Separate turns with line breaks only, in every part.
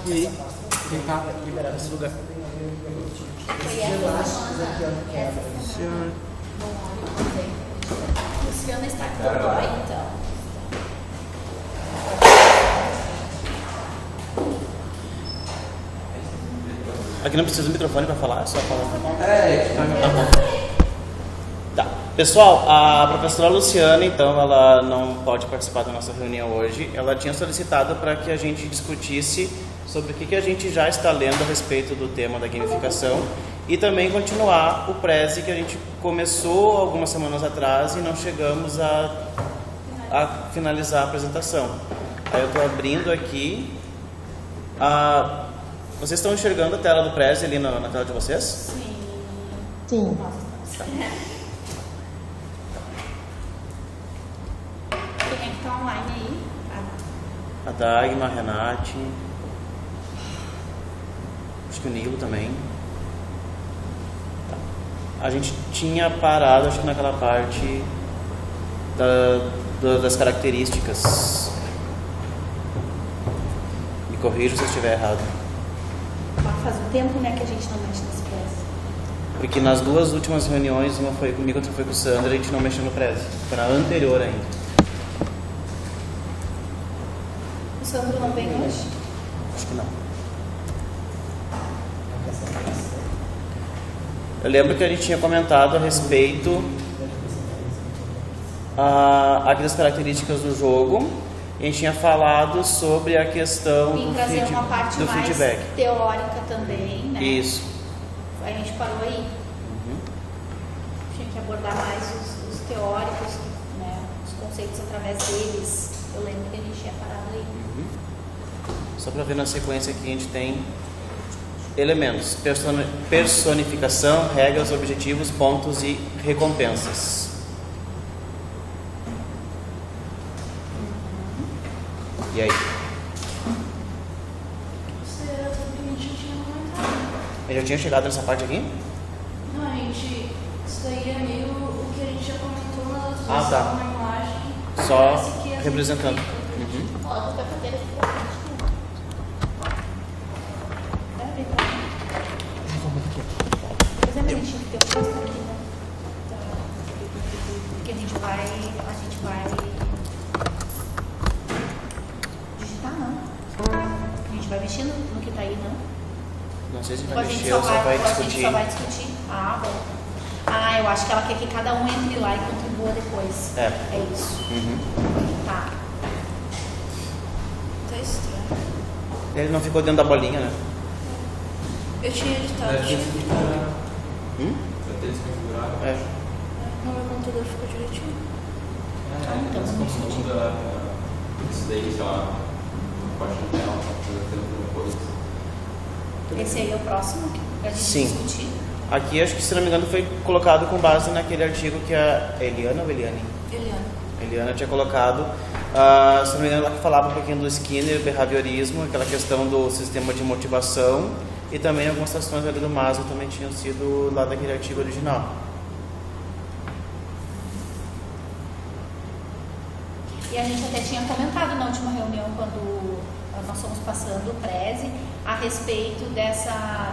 E aí? Quem tá liberado esse lugar?
Foi essa semana. Luciana está com o dói, então.
Aqui não precisa do microfone para falar, é só falar. Tá. Pessoal, a professora Luciana, então, ela não pode participar da nossa reunião hoje. Ela tinha solicitado para que a gente discutisse sobre o que a gente já está lendo a respeito do tema da gamificação e também continuar o Prezi que a gente começou algumas semanas atrás e não chegamos a finalizar a apresentação. Aí eu estou abrindo aqui. Vocês estão enxergando a tela do Prezi ali na tela de vocês?
Sim.
Sim.
Tá. Quem é que está online aí?
A Dagmar, a Renate. Acho que o Nilo também. Tá. A gente tinha parado, acho que naquela parte das características. Me corrija se eu estiver errado.
Faz um tempo, né, que a gente não mexe nesse Prezi.
Porque nas duas últimas reuniões, uma foi comigo, outra foi com o Sandra, a gente não mexeu no Prezi. Foi na anterior ainda.
O Sandro não vem hoje?
Acho que não. Eu lembro que a gente tinha comentado a respeito aqui das características do jogo. A gente tinha falado sobre a questão
E trazer uma parte
do
mais
feedback.
teórica também, né?
Isso.
A gente parou aí. Tinha que abordar mais os teóricos, né? Os conceitos através deles. Eu lembro que a gente tinha parado aí.
Só para ver na sequência aqui, a gente tem elementos: personificação, regras, objetivos, pontos e recompensas. E aí?
Isso era tudo que a gente já tinha comentado.
Eu já tinha chegado nessa parte aqui?
Não, isso daí é meio o que a gente já comentou na outra
Ah, tá.
na imagem.
Só
Parece que a gente
representando.
fica.
Ó, as cafeteiras aqui pra frente. Vem pra cá. Por exemplo, a gente tem que ter um posto aqui, né? Porque a gente vai digitar, não. A gente vai mexer no que tá aí, não.
Não sei se
Ou
vai
a gente
mexer
só
ou só vai
ou a gente
discutir.
só vai discutir. Ah, bom. Ah, eu acho que ela quer que cada um entre lá e contribua depois.
É.
É isso. Tá.
Tá estranho.
Ele não ficou dentro da bolinha, né?
Eu tinha editado.
Vai ter que
É.
No meu computador ficou direitinho.
Então,
Isso daí, sei lá, pode ter uma coisa.
Esse aí é o próximo que a gente
Sim.
discutir.
Aqui, acho que, se não me engano, foi colocado com base naquele artigo que a Eliana ou Eliane? Eliana tinha colocado, se não me engano, ela que falava um pouquinho do Skinner, behaviorismo, aquela questão do sistema de motivação, e também algumas questões ali do Maslow também tinham sido lá daquele artigo original.
E a gente até tinha comentado na última reunião, quando nós fomos passando o Prezi, a respeito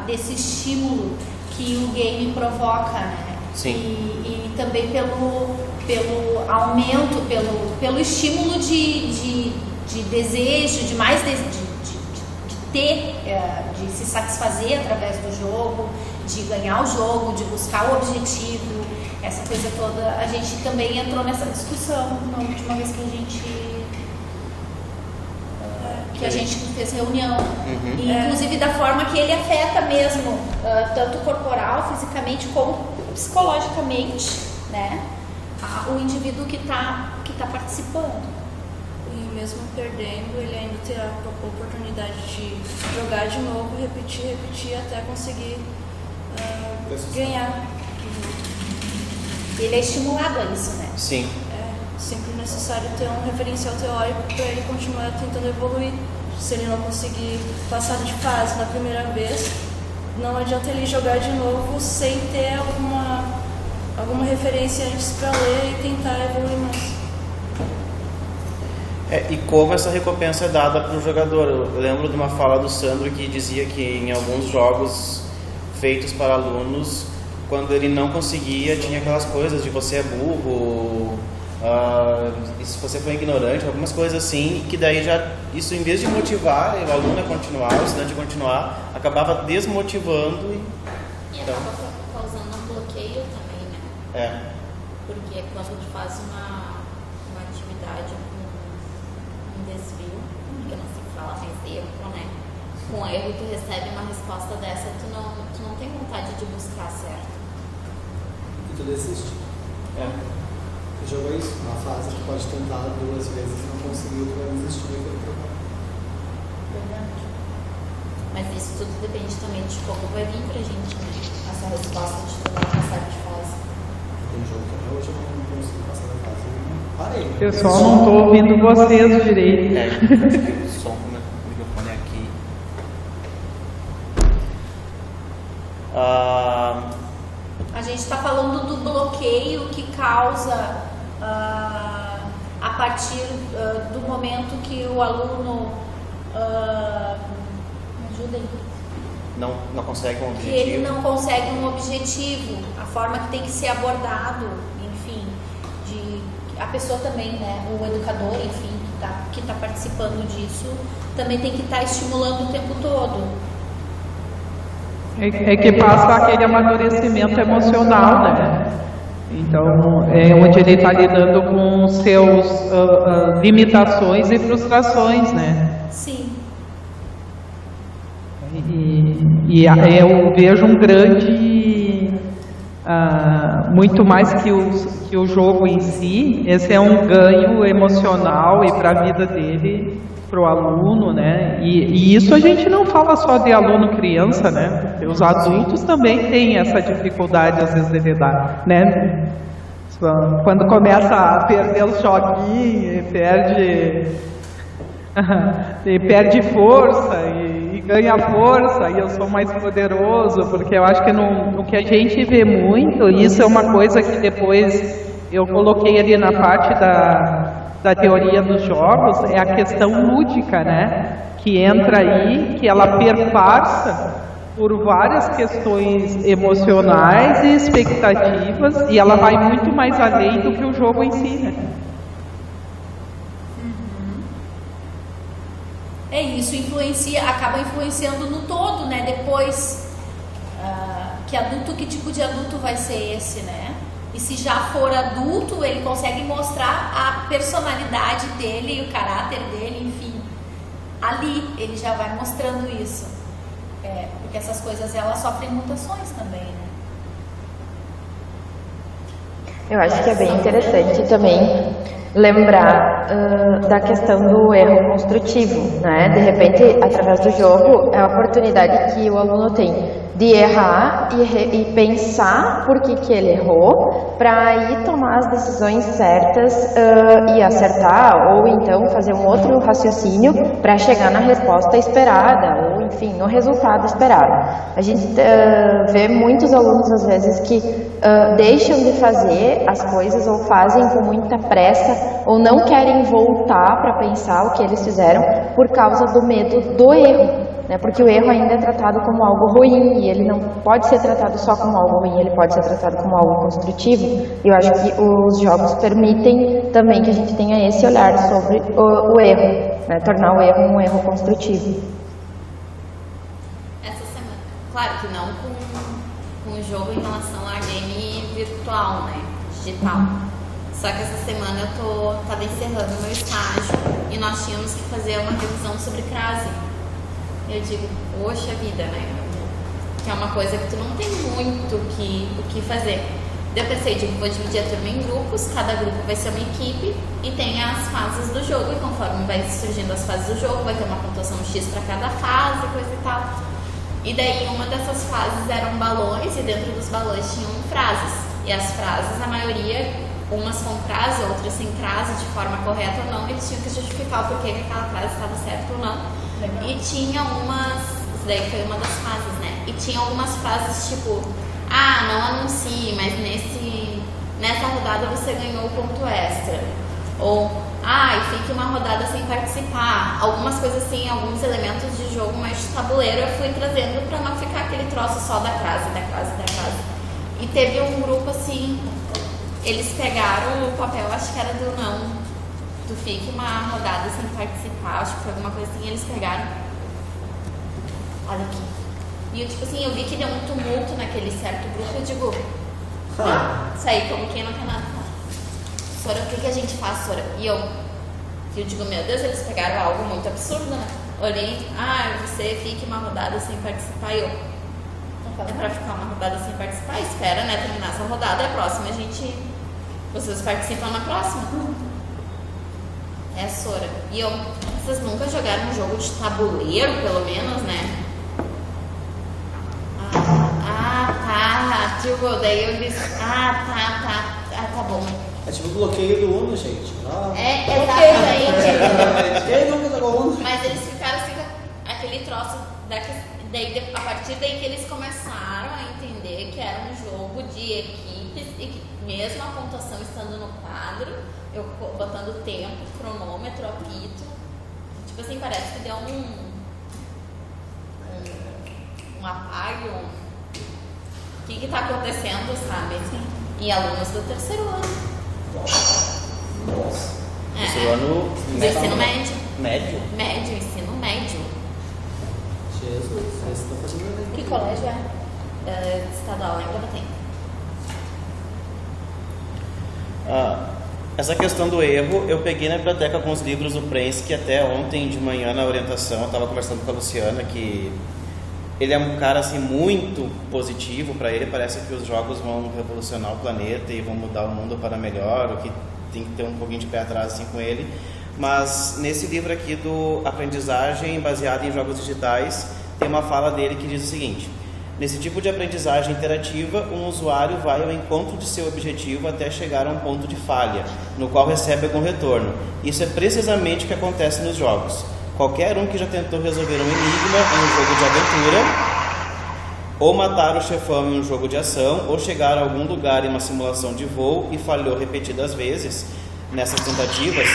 desse estímulo que o game provoca, né?
Sim.
E também pelo aumento, pelo estímulo de desejo, de mais de ter, de se satisfazer através do jogo, de ganhar o jogo, de buscar o objetivo, essa coisa toda. A gente também entrou nessa discussão na última vez que a gente fez reunião. E, inclusive da forma que ele afeta mesmo, tanto corporal, fisicamente, como psicologicamente, né? O indivíduo que tá participando.
E mesmo perdendo, ele ainda terá a oportunidade de jogar de novo, repetir até conseguir ganhar.
Ele é estimulado a isso, né?
Sim.
É sempre necessário ter um referencial teórico para ele continuar tentando evoluir. Se ele não conseguir passar de fase na primeira vez, não adianta ele jogar de novo sem ter alguma referência antes para ler e tentar evoluir mais.
E como essa recompensa é dada para o jogador. Eu lembro de uma fala do Sandro que dizia que em alguns jogos feitos para alunos, quando ele não conseguia, tinha aquelas coisas de você é burro, se você foi ignorante, algumas coisas assim, que daí já, isso em vez de motivar o aluno a continuar, o estudante a continuar, acabava desmotivando.
E acaba causando um bloqueio também, né? Porque quando tu faz uma atividade com um desvio, que não se fala mais erro, né? Com erro, tu recebe uma resposta dessa, tu não tem vontade de buscar certo.
E tu desiste. Tu jogou isso, uma fase que pode tentar 2 vezes, não conseguiu, tu vai desistir daquele problema.
Verdade.
Mas isso tudo depende também de como vai vir pra gente, né? Essa resposta de tu não passar de fase.
Tem jogo que até hoje eu não consegui passar da fase, eu não parei.
Pessoal, não estou ouvindo vocês direito.
Acho que o som do microfone é aqui.
A gente está falando do bloqueio que causa a partir do momento que o aluno me ajuda aí.
Não consegue um
Que
objetivo.
ele não consegue um objetivo, a forma que tem que ser abordado, enfim, a pessoa também, né, o educador, enfim, que tá participando disso, também tem que estar estimulando o tempo todo.
É que passa aquele amadurecimento emocional, né? Então, é onde ele está lidando com seus limitações e frustrações, né?
Sim.
E eu vejo um grande, muito mais que o jogo em si, esse é um ganho emocional e para a vida dele, para o aluno, né? E isso a gente não fala só de aluno criança, né? Porque os adultos também têm essa dificuldade às vezes de lidar, né? Quando começa a perder os joguinhos, perde força e ganha força, e eu sou mais poderoso, porque eu acho que no que a gente vê muito, isso é uma coisa que depois eu coloquei ali na parte da teoria dos jogos, é a questão lúdica, né? Que entra aí, que ela perpassa por várias questões emocionais e expectativas, e ela vai muito mais além do que o jogo em si, né?
É isso, acaba influenciando no todo, né? Depois, que adulto, que tipo de adulto vai ser esse, né? E se já for adulto, ele consegue mostrar a personalidade dele e o caráter dele, enfim. Ali ele já vai mostrando isso. Porque essas coisas, elas sofrem mutações também, né?
Eu acho que é bem interessante também lembrar da questão do erro construtivo, né? De repente, através do jogo, é a oportunidade que o aluno tem de errar e pensar por que ele errou, para aí tomar as decisões certas e acertar, ou então fazer um outro raciocínio para chegar na resposta esperada, ou enfim, no resultado esperado. A gente vê muitos alunos, às vezes, que deixam de fazer as coisas, ou fazem com muita pressa, ou não querem voltar para pensar o que eles fizeram por causa do medo do erro. Porque o erro ainda é tratado como algo ruim, e ele não pode ser tratado só como algo ruim, ele pode ser tratado como algo construtivo. E eu acho que os jogos permitem também que a gente tenha esse olhar sobre o erro, né? Tornar o erro um erro construtivo.
Essa semana, claro que não com o jogo em relação a game virtual, né, digital. Só que essa semana eu tava encerrando o meu estágio e nós tínhamos que fazer uma revisão sobre crase. Eu digo, poxa vida, né? Que é uma coisa que tu não tem muito o que fazer. Daí eu pensei, vou dividir a turma em grupos, cada grupo vai ser uma equipe e tem as fases do jogo, e conforme vai surgindo as fases do jogo, vai ter uma pontuação X para cada fase, coisa e tal. E daí uma dessas fases eram balões, e dentro dos balões tinham frases. E as frases, a maioria, umas com crase, outras sem crase, de forma correta ou não, eles tinham que justificar o porquê que aquela frase estava certa ou não. E tinha isso daí foi uma das fases, né? E tinha algumas frases tipo, não anuncie, mas nessa rodada você ganhou o ponto extra. Ou, fique uma rodada sem participar. Algumas coisas assim, alguns elementos de jogo mais de tabuleiro eu fui trazendo pra não ficar aquele troço só da crase. E teve um grupo assim, eles pegaram o papel, acho que era do não, do fique uma rodada sem participar, acho que foi alguma coisa assim, eles pegaram. Olha aqui. E eu, tipo assim, eu vi que deu um tumulto naquele certo grupo, eu digo, saí como quem não quer nada. Sora, o que a gente faz, Sora? E eu digo, meu Deus, eles pegaram algo muito absurdo, né? Olhei, você fique uma rodada sem participar. E eu, é pra ficar uma rodada sem participar? Espera, né, terminar essa rodada, a próxima vocês participam na próxima. É, Sora. E eu, vocês nunca jogaram um jogo de tabuleiro, pelo menos, né? Tá, tipo, daí eu disse, tá bom.
É tipo o bloqueio do Uno, gente.
Exatamente.
Quem nunca jogou Uno?
Mas eles ficaram assim com aquele troço, daí, a partir daí que eles começaram a entender que era um jogo de equipes e que mesmo a pontuação estando no quadro, eu botando tempo, cronômetro, apito, tipo assim, parece que deu um apago. O que tá acontecendo, sabe? Em alunos do terceiro ano.
Terceiro ano
do ensino médio.
Médio?
Ensino médio.
Jesus, vocês estão fazendo
Que colégio é?
Estadual, ainda não tem.
Essa questão do erro, eu peguei na biblioteca alguns livros do Prense, que até ontem de manhã na orientação eu estava conversando com a Luciana, que ele é um cara assim muito positivo. Para ele parece que os jogos vão revolucionar o planeta e vão mudar o mundo para melhor, o que tem que ter um pouquinho de pé atrás assim com ele. Mas nesse livro aqui do Aprendizagem Baseada em Jogos Digitais, tem uma fala dele que diz o seguinte: nesse tipo de aprendizagem interativa, um usuário vai ao encontro de seu objetivo até chegar a um ponto de falha, no qual recebe algum retorno. Isso é precisamente o que acontece nos jogos. Qualquer um que já tentou resolver um enigma em um jogo de aventura, ou matar o chefão em um jogo de ação, ou chegar a algum lugar em uma simulação de voo e falhou repetidas vezes nessas tentativas,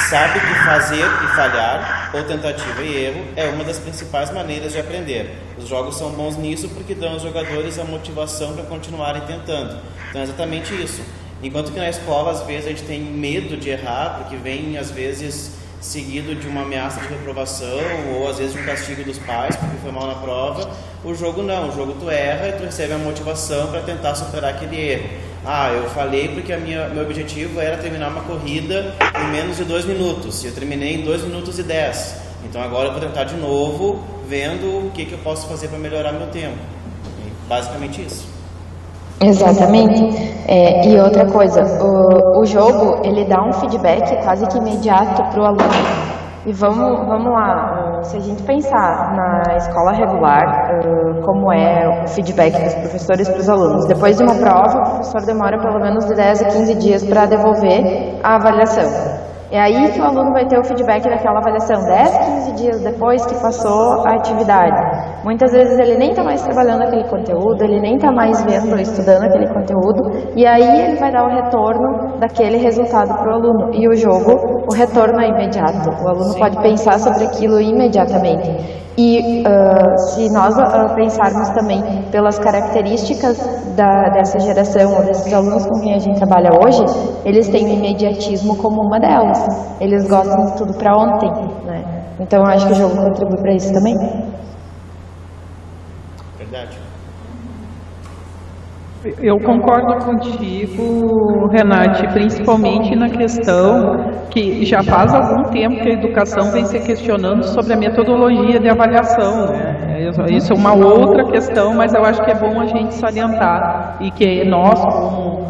sabe que fazer e falhar, ou tentativa e erro, é uma das principais maneiras de aprender. Os jogos são bons nisso porque dão aos jogadores a motivação para continuarem tentando. Então é exatamente isso. Enquanto que na escola, às vezes, a gente tem medo de errar, porque vem, às vezes, seguido de uma ameaça de reprovação, ou às vezes de um castigo dos pais, porque foi mal na prova. O jogo não, o jogo tu erra e tu recebe a motivação para tentar superar aquele erro. Eu falhei porque meu objetivo era terminar uma corrida em menos de 2 minutos, e eu terminei em 2 minutos e 10. Então agora eu vou tentar de novo, vendo o que eu posso fazer para melhorar meu tempo. Basicamente isso.
Exatamente. E outra coisa, o jogo, ele dá um feedback quase que imediato para o aluno. E vamos lá, se a gente pensar na escola regular, como é o feedback dos professores para os alunos. Depois de uma prova, o professor demora pelo menos de 10 a 15 dias para devolver a avaliação. É aí que o aluno vai ter o feedback daquela avaliação, 10, 15 dias depois que passou a atividade. Muitas vezes ele nem está mais trabalhando aquele conteúdo, ele nem está mais vendo, estudando aquele conteúdo, e aí ele vai dar o retorno daquele resultado para o aluno. E o jogo, o retorno é imediato, o aluno pode pensar sobre aquilo imediatamente. E se nós pensarmos também pelas características dessa geração, ou desses alunos com quem a gente trabalha hoje, eles têm o imediatismo como uma delas. Eles gostam de tudo para ontem, né? Então eu acho que o jogo contribui para isso também.
Verdade.
Eu concordo contigo, Renate, principalmente na questão que já faz algum tempo que a educação vem se questionando sobre a metodologia de avaliação, né? Isso é uma outra questão, mas eu acho que é bom a gente salientar e que nós, como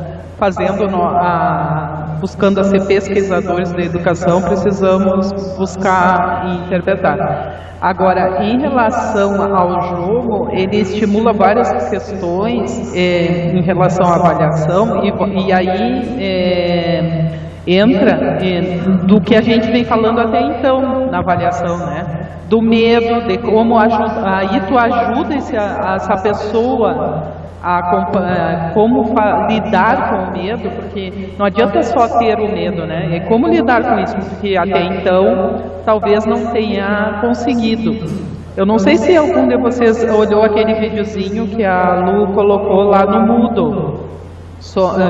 buscando a ser pesquisadores da educação, precisamos buscar e interpretar. Agora, em relação ao jogo, ele estimula várias questões em relação à avaliação e aí entra do que a gente vem falando até então na avaliação, né? Do medo, de como aí tu ajuda essa pessoa como lidar com o medo, porque não adianta só ter o medo, né? É como lidar com isso, porque até então talvez não tenha conseguido. Eu não sei se algum de vocês olhou aquele videozinho que a Lu colocou lá no Moodle.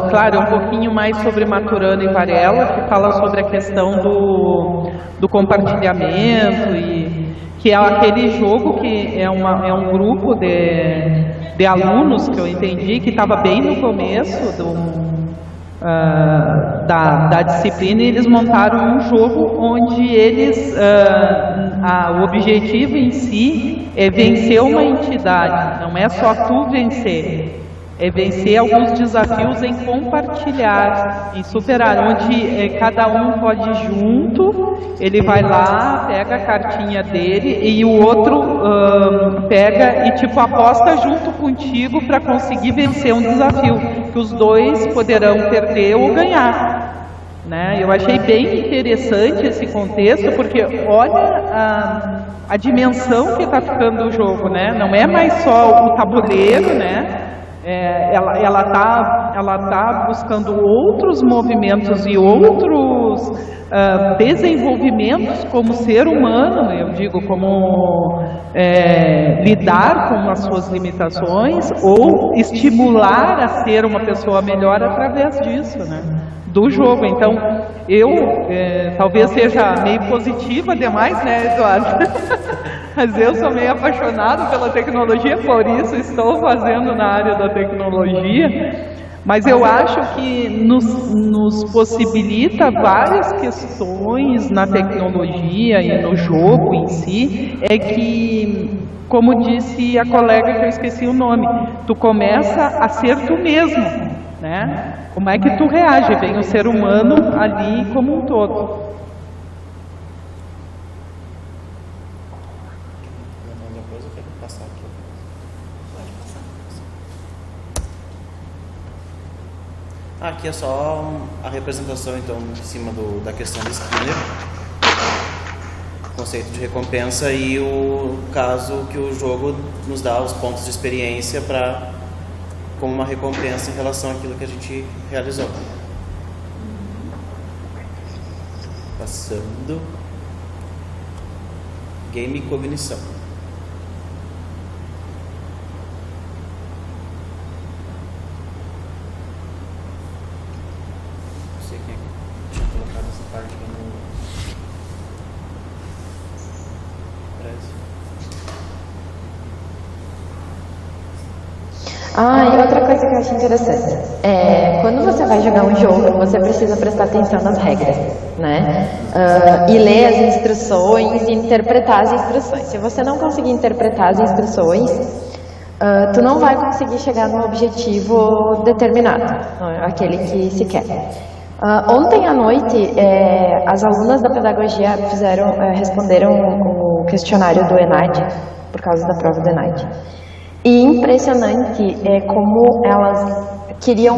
Claro, é um pouquinho mais sobre Maturana e Varela, que fala sobre a questão do compartilhamento, e que é aquele jogo que é um grupo de alunos, que eu entendi, que estava bem no começo da disciplina, e eles montaram um jogo onde eles, o objetivo em si é vencer uma entidade, não é só tu vencer. É vencer alguns desafios em compartilhar, em superar, onde cada um pode ir junto, ele vai lá, pega a cartinha dele e o outro pega e tipo aposta junto contigo para conseguir vencer um desafio, que os dois poderão perder ou ganhar. Né? Eu achei bem interessante esse contexto, porque olha a dimensão que está ficando o jogo, né? Não é mais só o tabuleiro, né? Ela tá buscando outros movimentos e outros desenvolvimentos como ser humano, eu digo, como lidar com as suas limitações ou estimular a ser uma pessoa melhor através disso, né? Do jogo. Então, eu talvez seja meio positiva demais, né, Eduardo? Mas eu sou meio apaixonado pela tecnologia, por isso estou fazendo na área da tecnologia. Mas eu acho que nos possibilita várias questões na tecnologia e no jogo em si, é que, como disse a colega que eu esqueci o nome, tu começa a ser tu mesmo, né? Como é que tu reage? Vem o ser humano ali como um todo.
Aqui é só a representação, então, em cima da questão de Skinner, conceito de recompensa e o caso que o jogo nos dá os pontos de experiência como uma recompensa em relação àquilo que a gente realizou. Passando. Game e cognição.
E outra coisa que eu acho interessante quando você vai jogar um jogo, você precisa prestar atenção nas regras, né? E ler as instruções e interpretar as instruções. Se você não conseguir interpretar as instruções, tu não vai conseguir chegar no objetivo determinado, aquele que se quer. Ontem à noite, as alunas da pedagogia responderam o questionário do ENAD, por causa da prova do ENAD. E impressionante como elas queriam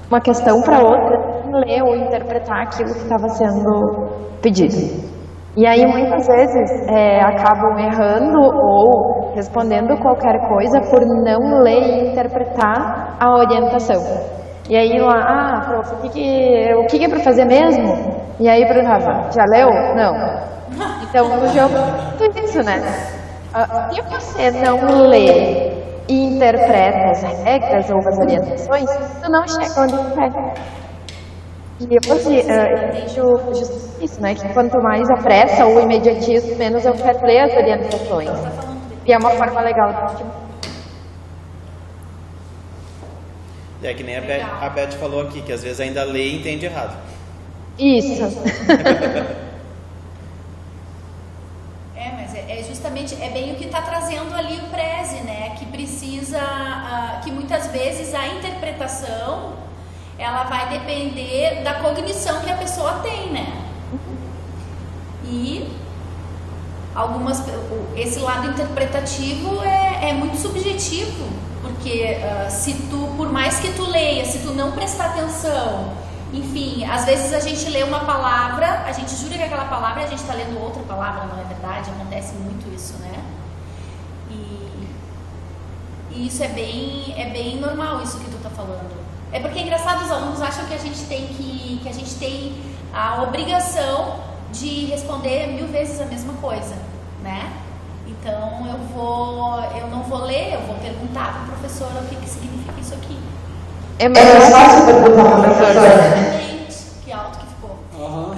uma questão para outra, ler ou interpretar aquilo que estava sendo pedido. E aí muitas vezes acabam errando ou respondendo qualquer coisa por não ler e interpretar a orientação. E aí lá, prof, o que é para fazer mesmo? E aí perguntava, já leu? Não. Então no jogo tudo isso, né? Se você não lê e interpreta as regras ou as orientações, tu não chega onde tu quer. E hoje eu vejo justo isso, né? Que quanto mais a pressa ou o imediatismo, menos eu quero ler as orientações. E é uma forma legal de...
que nem a Beth falou aqui, que às vezes ainda lê e entende errado.
Isso.
Mas justamente bem o que está trazendo ali o Prezi, né? Que precisa, que muitas vezes a interpretação ela vai depender da cognição que a pessoa tem, né? E esse lado interpretativo é muito subjetivo, porque por mais que tu leia, se tu não prestar atenção, enfim, às vezes a gente lê uma palavra, a gente jura que aquela palavra, a gente está lendo outra palavra, não é verdade? Acontece muito isso, né? E isso é bem normal, isso que tu tá falando. É porque é engraçado, os alunos acham que a gente tem a obrigação de responder 1000 vezes a mesma coisa, né? Então eu não vou ler, eu vou perguntar para a professora o que significa isso aqui.
É mais fácil perguntar para a professora.
Exatamente, que alto que ficou.
Aham.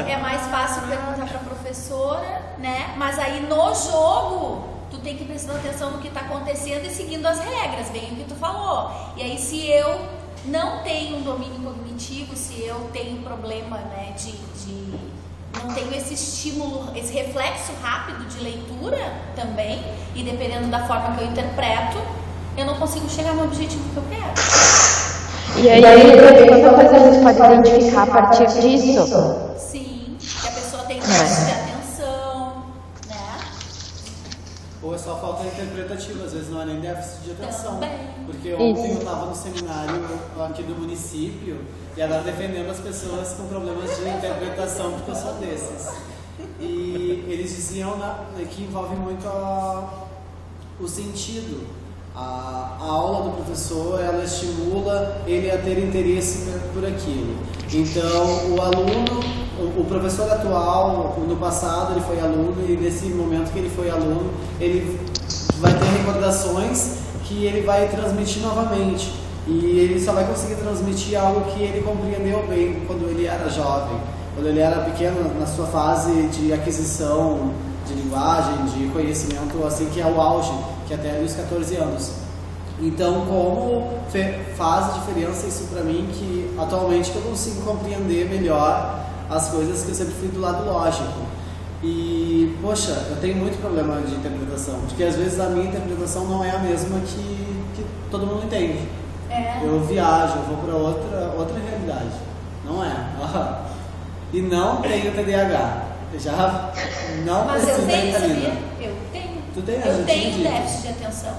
E é mais fácil perguntar para a professora, né? Mas aí no jogo tu tem que prestar atenção no que está acontecendo e seguindo as regras, bem o que tu falou. E aí se eu não tenho um domínio cognitivo, se eu tenho problema, né, não tenho esse estímulo, esse reflexo rápido de leitura também, e dependendo da forma que eu interpreto, eu não consigo chegar no objetivo que eu quero.
E aí, quanta coisa a gente pode identificar a partir disso?
Sim, que a pessoa tem déficit de atenção, né?
Ou é só falta interpretativa, às vezes não é nem déficit de atenção.
Também.
Porque ontem eu estava no seminário aqui do município e ela defendendo as pessoas com problemas de interpretação, porque eu sou desses. E eles diziam que envolve muito o sentido. A aula do professor, ela estimula ele a ter interesse por aquilo. Então, o aluno, o professor atual, no passado ele foi aluno, e nesse momento que ele foi aluno, ele vai ter recordações que ele vai transmitir novamente. E ele só vai conseguir transmitir algo que ele compreendeu bem quando ele era jovem, quando ele era pequeno, na sua fase de aquisição de linguagem, de conhecimento, assim, que é o auge, que é até ali os 14 anos. Então, como faz diferença isso para mim, que atualmente eu consigo compreender melhor as coisas que eu sempre fui do lado lógico. E, poxa, eu tenho muito problema de interpretação, porque às vezes a minha interpretação não é a mesma que todo mundo entende. Eu viajo, eu vou para outra realidade. Não é. E não tenho TDAH. Já não
Mas
preciso
eu tenho,
da Ritalina.
sabia? Eu tenho.
Tu tem?
Eu tenho déficit de atenção.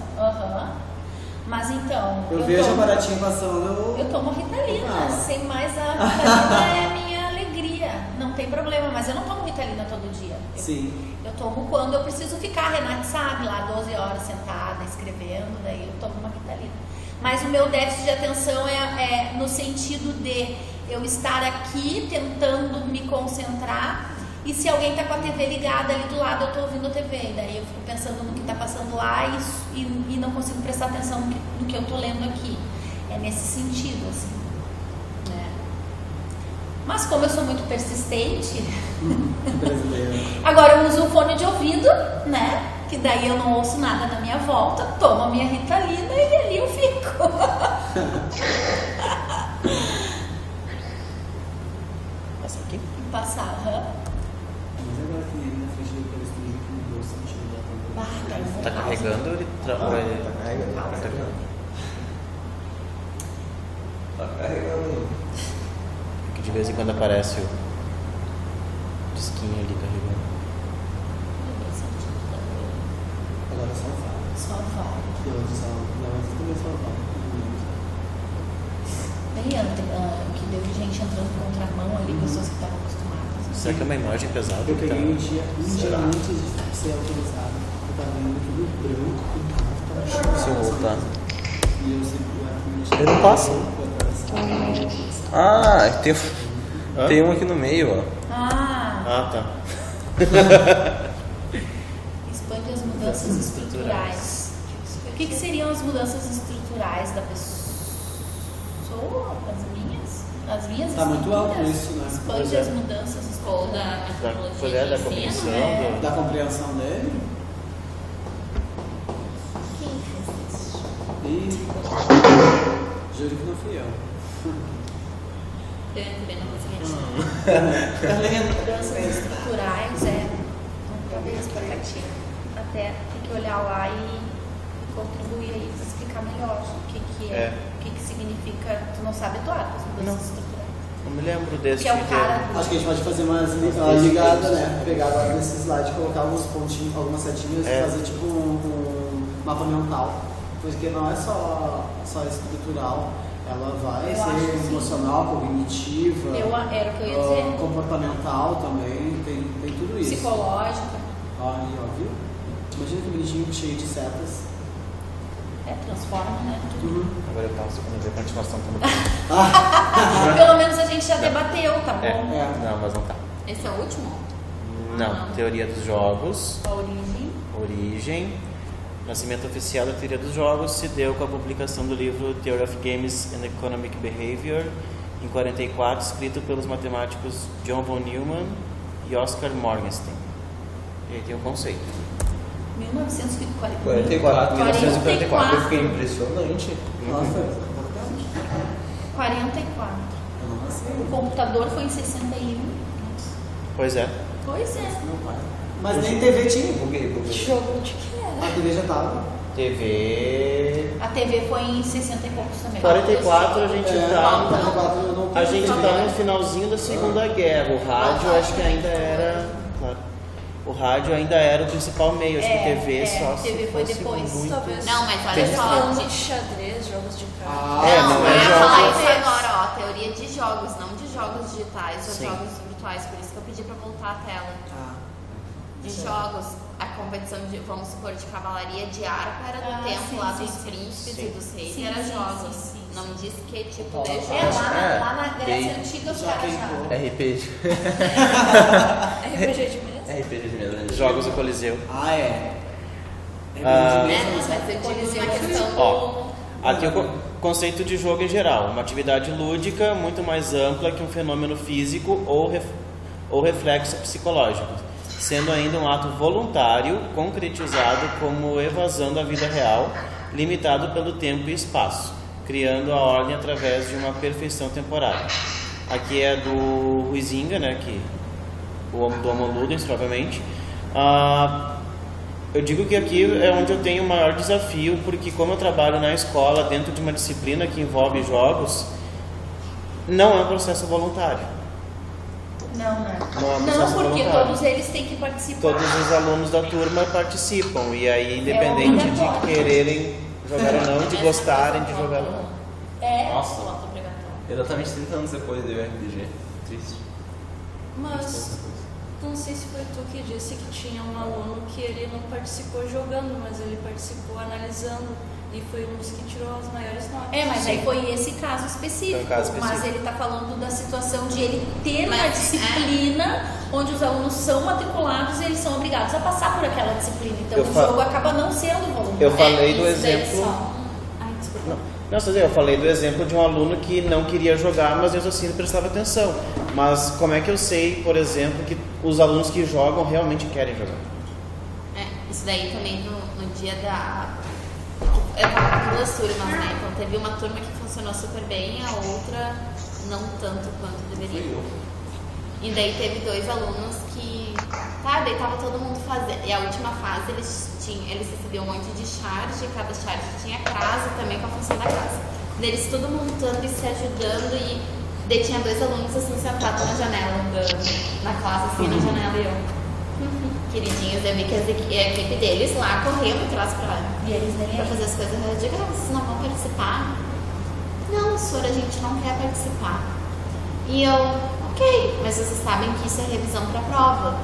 Mas então.
Eu vejo a baratinha passando.
Eu tomo Ritalina,
Ah.
sem mais a Ritalina é a minha alegria. Não tem problema, mas eu não tomo Ritalina todo dia.
Sim.
Eu tomo quando eu preciso ficar, Renate sabe, lá 12 horas sentada, escrevendo, daí eu tomo uma Ritalina. Mas o meu déficit de atenção é no sentido de eu estar aqui tentando me concentrar, e se alguém está com a TV ligada ali do lado, eu estou ouvindo a TV, e daí eu fico pensando no que está passando lá e não consigo prestar atenção no que eu estou lendo aqui. É nesse sentido, assim. Né? Mas como eu sou muito persistente, agora eu uso o fone de ouvido, né? Que daí eu não ouço nada na minha volta, tomo a minha Ritalina e ali eu fico.
Passa aqui?
Passar,
Mas agora que ele na frente do Palestina que mudou o sentido da
Tá carregando ou ele
Tá carregando. Tá carregando.
Que de vez em quando aparece o disquinho ali carregando.
Agora só fala.
Só vai.
E hoje só. Não, mas também só fala.
Bem, que deu de gente entrando em contramão ali, pessoas que estavam acostumadas.
Será que é uma imagem pesada?
Eu
que tá?
peguei um dia antes de ser autorizado. Eu tava vendo tudo branco, tudo
Se eu voltar.
E eu sempre.
Ele não passa. Ah, tem um aqui no meio, ó.
Ah, tá.
Expande as mudanças estruturais. O que seriam as mudanças estruturais da pessoa? As minhas
Tá muito
estruturas?
amplo isso, né?
Expande as mudanças
Ou
estruturais.
da metodologia
Da
de
compreensão,
ensino, né?
Da compreensão dele.
Quem fez isso?
E. Juro que não fui eu.
Eu também não consegui achar.
Mudanças estruturais, talvez para Katia. Até tem que olhar lá e contribuir aí para explicar melhor o que significa. Tu não sabe atuar com as mudanças estruturais.
Não me lembro desse.
Que é o cara.
Acho que a gente pode fazer uma ligada, né? Pegar agora nesse slide, colocar alguns pontinhos, algumas setinhas e fazer tipo um mapa mental. Porque não é só estrutural, ela vai ser emocional, cognitiva,
Era o que eu ia dizer.
comportamental também, tem tudo isso.
Psicológica.
Ó, aí, ó, viu? Imagina que bonitinho, cheio de setas.
Transforma, né? Tudo.
Agora eu passo quando ver a continuação como
Pelo menos a gente já debateu, tá bom?
Não, mas não tá.
Esse é o último?
Não, teoria dos jogos,
A origem.
origem, nascimento oficial da teoria dos jogos se deu com a publicação do livro Theory of Games and Economic Behavior, em 44, escrito pelos matemáticos John von Neumann e Oscar Morgenstern. E aí tem o conceito.
1944.
1944. Eu fiquei impressionante.
Nossa,
44.
eu não sei.
O computador foi em 61.
Pois é.
Pois é.
Meu pai. Mas nem TV tinha.
Buguei.
Jogo de que era?
A TV já tava.
TV...
A TV foi em 60 e poucos também.
44 a gente tá...
44 eu não
A gente tá no finalzinho da Segunda Guerra. O rádio acho que ainda era... Claro. O rádio ainda era o principal meio. Acho que TV só se
TV foi
fosse
depois.
muito...
Talvez.
Não, mas olha
Tem-
só.
Falando de xadrez, jogos de cartas.
não é
eu ia
jogos.
falar isso agora, ó. Teoria de jogos, não de jogos digitais ou
Sim.
jogos virtuais. Por isso que eu pedi pra voltar a tela. De
Certo.
jogos, a competição de, vamos supor, de cavalaria de arco era do tempo
sim,
lá
sim,
dos
sim.
príncipes
Sim.
e dos reis,
Sim,
era
sim,
jogos.
sim, sim,
Não me diz que tipo
Total.
de
É,
jogo.
lá na Grécia Antiga os
Já
caras
quem
já.
for.
RPG.
RPG de mesa?
RPG de mesa.
Jogos do Coliseu.
É.
Ah.
É, mas eu digo na questão
Ó, aqui o conceito de jogo em geral, uma atividade lúdica muito mais ampla que um fenômeno físico ou reflexo psicológico, sendo ainda um ato voluntário, concretizado como evasão da vida real, limitado pelo tempo e espaço, criando a ordem através de uma perfeição temporária. Aqui é do Huizinga, né, que do Homo Ludens, provavelmente. Eu digo que aqui é onde eu tenho o maior desafio, porque como eu trabalho na escola dentro de uma disciplina que envolve jogos, não é um processo voluntário.
Não, né?
Não é um
Não,
processo
porque
voluntário.
todos eles têm que participar.
Todos os alunos da turma participam, e aí independente de
obrigatório.
quererem jogar ou não, de gostarem de jogar ou não.
É.
Nossa.
Voto obrigatório.
Exatamente 30 anos depois deu RPG. Triste.
Mas não sei se foi tu que disse que tinha um aluno que ele não participou jogando, mas ele participou analisando e foi um dos que tirou as maiores notas.
É, mas aí foi esse caso específico.
Foi um caso específico.
Mas ele está falando da situação de ele ter uma
Mas,
disciplina onde os alunos são matriculados e eles são obrigados a passar por aquela disciplina. Então
Eu
o
fa-
jogo acaba não sendo voluntário.
Eu falei do
isso daí
exemplo.
só. Ai, desculpa.
Não, eu falei do exemplo de um aluno que não queria jogar, mas mesmo assim ele prestava atenção. Mas como é que eu sei, por exemplo, que os alunos que jogam realmente querem jogar?
É, isso daí também no dia da. Eu tava com 2 turmas, né? Então teve uma turma que funcionou super bem, a outra não tanto quanto deveria. E daí teve 2 alunos que. Tá, daí tava todo mundo fazendo. E a última fase eles recebiam um monte de charge, cada charge tinha crase também com a função da classe. Daí eles todo montando e se ajudando e daí tinha 2 alunos assim sentados na janela, na classe, assim, na janela e eu. Queridinhos, eu vi que a equipe deles lá correndo atrás
E eles nem
pra fazer as coisas. Eu digo, vocês não vão participar? Não, professora, a gente não quer participar. E eu, ok, mas vocês sabem que isso é revisão pra prova.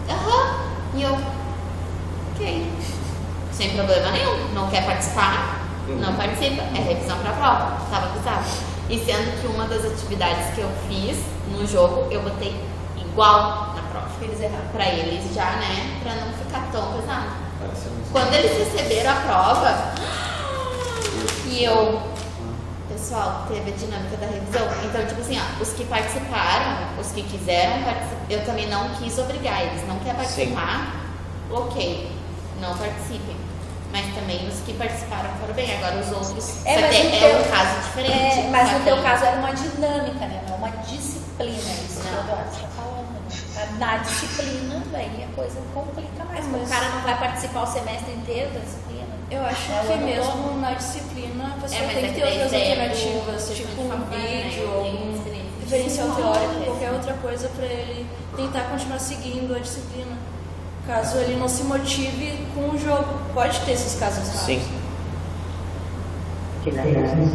Aham. E eu, ok. Sem problema nenhum. Não quer participar? Não participa. É revisão pra prova. Tava avisado. E sendo que uma das atividades que eu fiz no jogo, eu botei igual na prova.
Eles erraram.
Pra eles já, né? Pra não ficar tão pesado.
Parece um...
Quando eles receberam a prova, e eu, pessoal, teve a dinâmica da revisão. Então, tipo assim, ó, os que participaram, os que quiseram participar, eu também não quis obrigar eles. Não quer participar? Ok, não participem. Mas também os que participaram foram bem. Agora os outros
É, mas
é
no teu-
um caso diferente.
Mas
só
no teu
que-
caso era uma dinâmica, né? Não é uma disciplina, isso que
Não.
o Eduardo está falando. Né? Na disciplina, daí a coisa complica mais.
Mas-
O cara não vai participar o semestre inteiro da disciplina.
Eu acho
É, o
que
ano
mesmo na disciplina a pessoa
mas
tem
é
que
que
ter outras
daí é
alternativas,
do-
tipo
de
um
faculdade, né?
vídeo,
Eu tenho
algum
experiência.
diferencial
Sim,
teórico,
olha.
qualquer outra coisa para ele tentar continuar seguindo a disciplina. Caso ele não se motive com o jogo. Pode ter esses casos raros.
Sim.
Que na vida não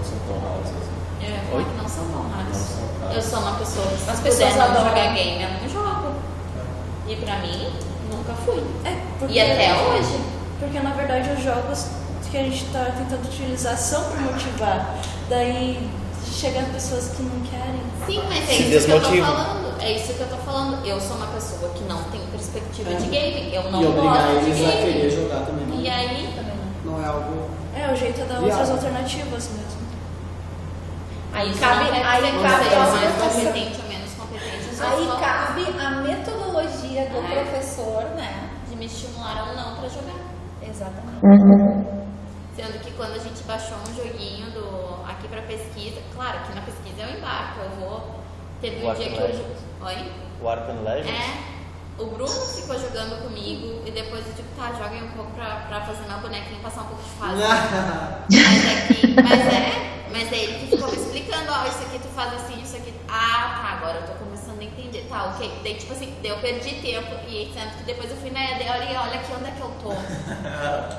são tão raros assim.
Como é que não são tão raros?
Não são raros.
Eu sou uma pessoa que
As
se
pessoas
puder não
adoram.
jogar game, eu não jogo. E pra mim, nunca fui.
É, porque
E até hoje.
porque na verdade os jogos que a gente está tentando utilizar são para motivar. Daí chegam pessoas que não querem.
Sim, mas é
Se
isso que eu tô
desmotiva.
falando. É isso que eu tô falando. Eu sou uma pessoa que não tem perspectiva de game. Eu não
E obrigar
gosto de
eles a
game.
querer jogar também não,
E aí,
não é algo...
O jeito é dar
Viável.
outras alternativas mesmo.
Aí
isso
cabe,
não quer
aí
dizer que
cabe
você é
a
mais
professor-
competente ou menos competente. Só
aí
só
cabe a metodologia do
É.
professor, né?
de me estimular ou não pra jogar.
Exatamente.
Sendo que quando a gente baixou um joguinho aqui pra pesquisa, claro que na pesquisa eu embarco, eu vou. Teve um
What
dia que
Legends?
Oi?
O Arkham Legends?
O Bruno ficou jogando comigo e depois eu digo, tá, joga aí um pouco pra fazer meu bonequinho passar um pouco de fase. Mas é ele que ficou me explicando, ó, isso aqui tu faz assim, isso aqui. Ah, tá, agora eu tô começando a entender. Tá, ok. Daí, tipo assim, daí eu perdi tempo e sendo que depois eu fui na ED e olha aqui onde é que eu tô.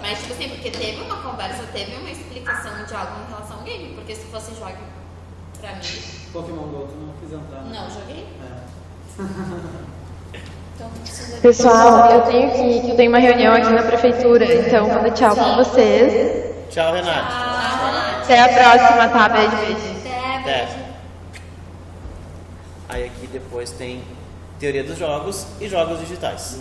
Mas, tipo assim, porque teve uma conversa, teve uma explicação de algo em relação ao game, porque se fosse jogo pra mim.
Pokémon GO, tu não quis entrar. né?
Não, joguei.
Então precisa
Pessoal, eu tenho uma reunião aqui na prefeitura, então vou dar tchau pra vocês.
Tchau, Renato.
Até a próxima, tá? Beijo, beijo.
Até. Aí aqui depois tem teoria dos jogos e jogos digitais.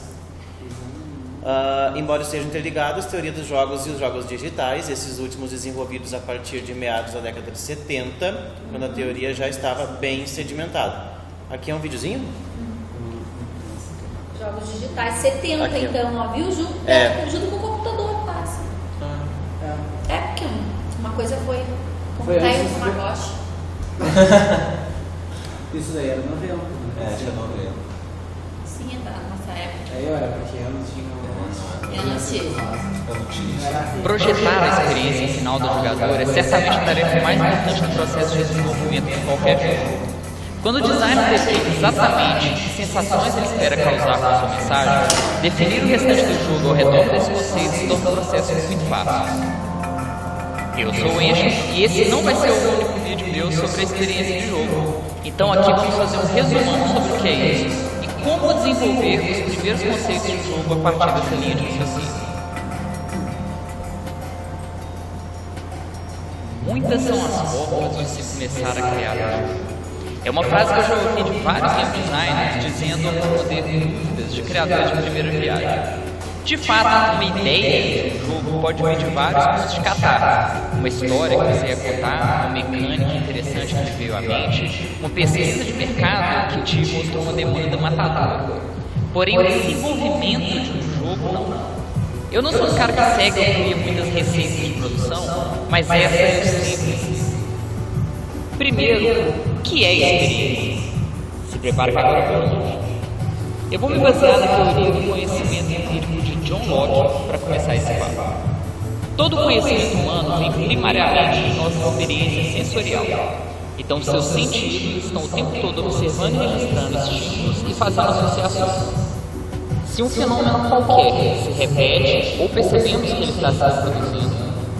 Embora estejam interligados, teoria dos jogos e os jogos digitais, esses últimos desenvolvidos a partir de meados da década de 70, quando a teoria já estava bem sedimentada. Aqui é um videozinho?
Jogos digitais 70,
Aqui, ó.
então, ó, viu? Junto, junto com o computador, quase. É, porque uma coisa foi
Foi
computar
antes
e
de-
um Tamagotchi.
Isso daí era 90. Né?
Acho que é 90.
Sim, é da nossa época.
Aí eu era pequeno, tinha
Eu não tive.
Eu não tinha.
Era assim.
Projetar a experiência final do jogador é certamente a tarefa mais importante do processo de desenvolvimento de qualquer jogo. Quando o designer define exatamente que sensações ele espera causar com a sua mensagem, definir o restante do jogo ao redor desse conceito se torna um processo muito fácil. Eu sou o Encho e esse não vai ser o único vídeo meu sobre a experiência de jogo. Então aqui vamos fazer um resumão sobre o que é isso e como desenvolver os primeiros conceitos de jogo a partir dessa linha de raciocínio. Muitas são as formas de se começar a criar um jogo. É uma frase que eu já ouvi de vários game designers dizendo responder dúvidas de criadores de primeira viagem. De fato, uma ideia de um jogo pode vir de vários pontos de catar. Uma história que você ia contar, uma mecânica interessante que lhe veio à mente, uma pesquisa de mercado que te mostrou uma demanda matadora. Porém, o desenvolvimento de um jogo não. Eu não sou um cara que segue ou cria muitas receitas de produção, mas essa é simples. Primeiro, o que é experiência? Se prepara que agora eu vou. Eu vou me basear na teoria do conhecimento empírico de John Locke para começar esse papo. Todo conhecimento humano vem primariamente de nossa experiência sensorial. Então, seus sentidos estão o tempo todo observando e registrando estímulos e fazendo associações. Se um fenômeno qualquer se repete ou percebemos que ele está se reproduzindo,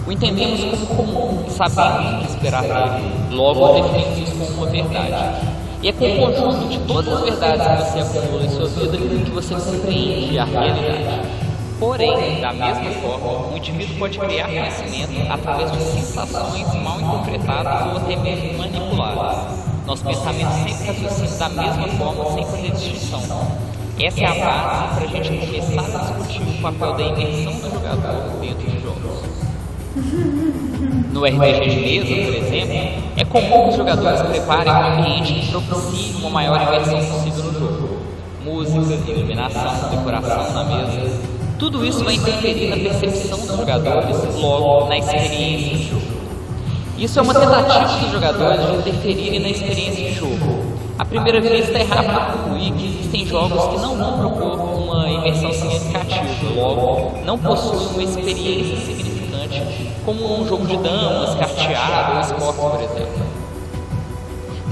o entendemos como comum e sabemos o que esperar dele, logo definimos isso como uma verdade. E é com o conjunto de todas as verdades que você acumula em sua vida que você compreende a realidade. Porém, da mesma forma, o indivíduo pode criar conhecimento através de sensações mal interpretadas ou até mesmo manipuladas. Nosso pensamento sempre raciocina da mesma forma, sem fazer distinção. Essa é a base para a gente começar a discutir o papel da imersão do jogador dentro de jogos. No RPG de mesa, por exemplo, é comum que os jogadores preparem um ambiente que propicie uma maior imersão possível no jogo. Música, iluminação, decoração na mesa. Tudo isso vai interferir na percepção dos jogadores, logo na experiência de jogo. Isso é uma tentativa dos jogadores de interferirem na experiência de jogo. À primeira vista é rápido concluir que existem jogos que não vão propor uma imersão significativa, logo não possuem uma experiência significante, como um jogo de damas, carteado ou esporte, por exemplo.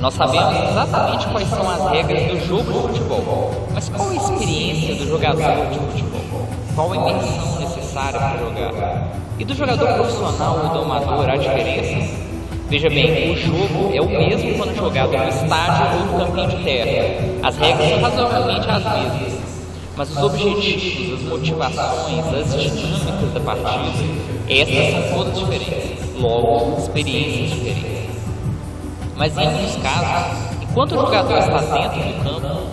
Nós sabemos exatamente quais são as regras do jogo de futebol, mas qual a experiência do jogador de futebol? Qual a imersão necessária para jogar? E do jogador profissional ou do amador, há diferença? Veja bem, o jogo é o mesmo quando jogado no estádio ou no campinho de terra. As regras são razoavelmente as mesmas. mas os objetivos, as motivações, as dinâmicas da partida, estas são todas diferentes, logo, experiências diferentes. Mas em muitos casos, enquanto o jogador está dentro do campo,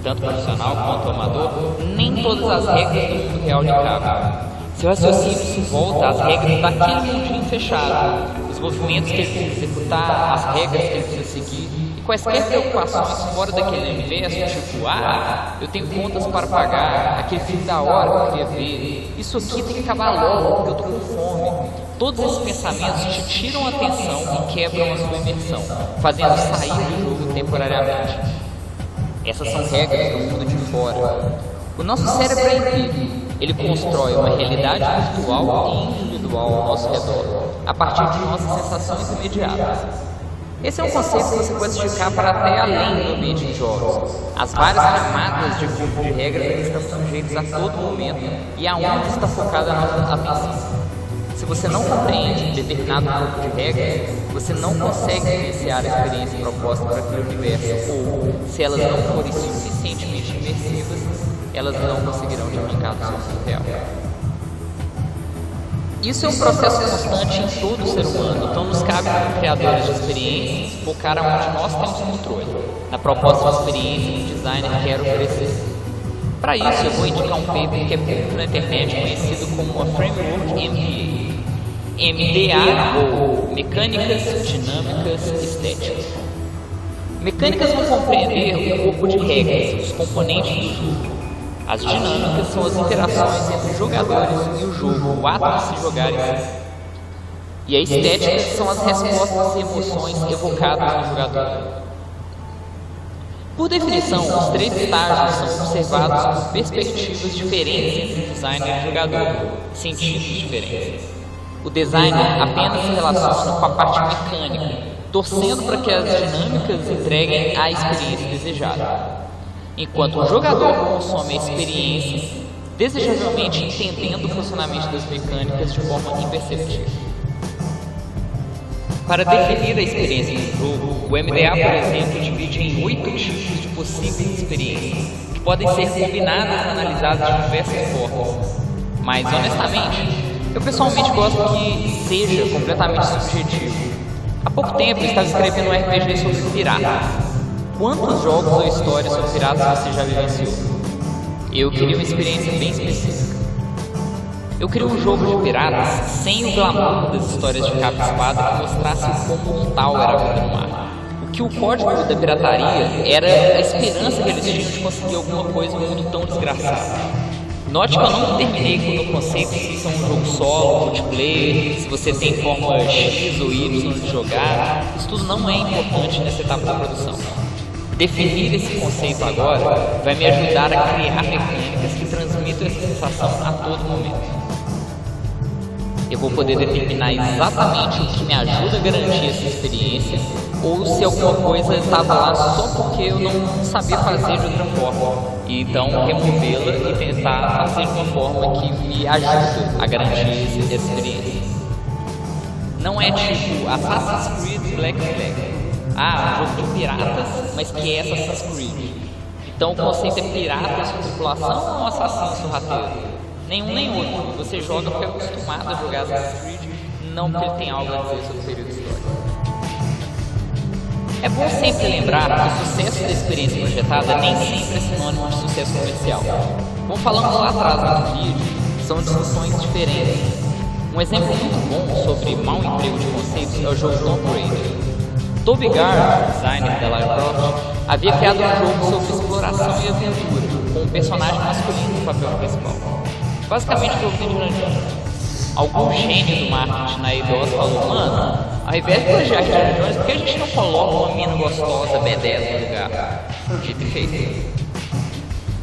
tanto profissional quanto amador, nem todas as regras do mundo real lhe cabem. Seu raciocínio se volta às regras daquele mundinho fechado, os movimentos que ele precisa executar, as regras que ele precisa seguir, e quaisquer preocupações fora daquele universo, tipo, eu tenho contas para pagar, aquele filme da hora que eu queria ver, isso aqui tem que acabar logo, porque eu estou com fome. Todos esses pensamentos te tiram a atenção e quebram a sua imersão, fazendo sair do jogo temporariamente. Essas são regras do mundo de fora. O nosso cérebro é empírico. Ele constrói uma realidade virtual e individual ao nosso redor, a partir de nossas sensações imediatas. Esse é um conceito que você pode esticar para até além do ambiente de jogos. As várias camadas de grupo de regras a que estamos sujeitos a todo momento e aonde está focada a nossa atenção. Se você não compreende determinado grupo de regras, você não consegue iniciar a experiência proposta para aquele universo, ou, se elas não forem suficientemente imersivas, elas não conseguirão te arrancar do seu mundo real. Isso é um processo constante em todo ser humano, então nos cabe como criadores de experiências focar onde nós temos controle, na proposta de experiência que o designer quer oferecer. Para isso, eu vou indicar um paper que é público na internet conhecido como a Framework MDA, ou Mecânicas Dinâmicas Estéticas. Mecânicas vão compreender o corpo de regras, os componentes do jogo. As dinâmicas são as interações entre os jogadores e o jogo, o ato de se jogar em si. E a estética são as respostas e emoções evocadas no jogador. Por definição, os três estágios são observados por perspectivas diferentes entre o designer e o jogador, sentidos diferentes. O designer apenas se relaciona com a parte mecânica, torcendo para que as dinâmicas entreguem a experiência desejada. Enquanto o jogador consome a experiência, desejavelmente entendendo o funcionamento das mecânicas de forma imperceptível. Para definir a experiência do jogo, o MDA, por exemplo, divide em 8 tipos de possíveis experiências, que podem ser combinadas e analisadas de diversas formas. Mas, honestamente, eu pessoalmente gosto que seja completamente subjetivo. Há pouco tempo eu estava escrevendo um RPG sobre piratas. Quantos jogos ou histórias sobre piratas você já vivenciou? Eu queria uma experiência bem específica. Eu queria um jogo de piratas sem o glamour das histórias de capa e espada que mostrasse como um tal era a vida no mar. O que o código da pirataria era a esperança que eles tinham de conseguir alguma coisa num mundo tão desgraçado. Note que eu não terminei no conceito se isso é um jogo solo, multiplayer, se você tem forma X ou Y de jogar. Isso tudo não é importante nessa etapa da produção. Definir esse conceito agora vai me ajudar a criar mecânicas que transmitam essa sensação a todo momento. Eu vou poder determinar exatamente o que me ajuda a garantir essa experiência, ou se alguma coisa estava lá só porque eu não sabia fazer de outra forma, e então removê-la e tentar fazer de uma forma que me ajude a garantir essa experiência. Não é tipo Assassin's Creed Black Flag. Um jogo de piratas, mas que é Assassin's Creed. Então o conceito é pirata sua tripulação ou assassino sorrateiro? Nenhum nem outro. Você joga porque é acostumado a jogar Assassin's Creed, não porque ele tem algo a dizer sobre o período histórico. É bom sempre lembrar que o sucesso da experiência projetada nem sempre é sinônimo de sucesso comercial. Como falamos lá atrás no vídeo, são discussões diferentes. Um exemplo muito bom sobre mau emprego de conceitos é o jogo Tomb Raider. Toby Gard, designer da Lara Croft, havia criado um jogo sobre exploração e aventura, com um personagem masculino no papel principal. Basicamente foi o fim de Indiana. Algum gênio do marketing na Eidos falou: mano, ao invés de plagiar Indiana Jones, por que a gente não coloca uma mina gostosa, B10 no lugar? Dito e feito.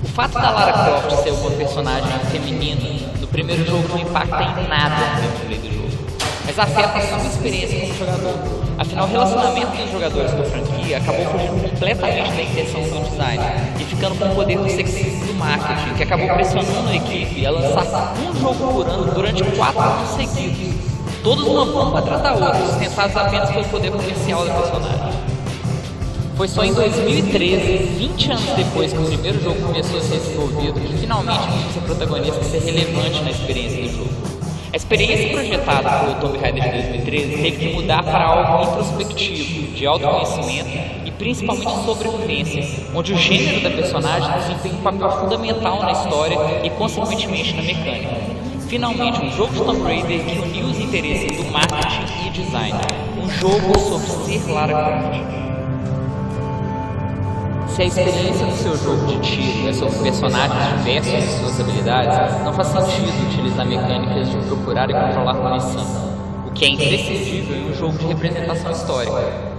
O fato da Lara Croft ser uma personagem feminina no primeiro jogo não impacta em nada no gameplay do jogo, mas afeta a sua experiência como jogador. Afinal, o relacionamento dos jogadores com a franquia acabou fugindo completamente da intenção do design e ficando com o poder do sexismo do marketing, que acabou pressionando a equipe a lançar um jogo por ano durante 4 anos seguidos, todos uma bomba atrás da outra, sustentados apenas pelo poder comercial da personagem. Foi só em 2013, 20 anos depois que o primeiro jogo começou a ser desenvolvido, que finalmente vimos a protagonista ser relevante na experiência do jogo. A experiência projetada pelo Tomb Raider de 2013 teve que mudar para algo introspectivo, de autoconhecimento e principalmente sobrevivência, onde o gênero da personagem desempenha um papel fundamental na história e consequentemente na mecânica. Finalmente, um jogo de Tomb Raider que uniu os interesses do marketing e design. Um jogo sobre ser Lara Croft. Se a experiência do seu jogo de tiro é sobre personagens diversos e suas habilidades, não faz sentido utilizar mecânicas de procurar e controlar munição, o que é imprescindível em um jogo de representação histórica.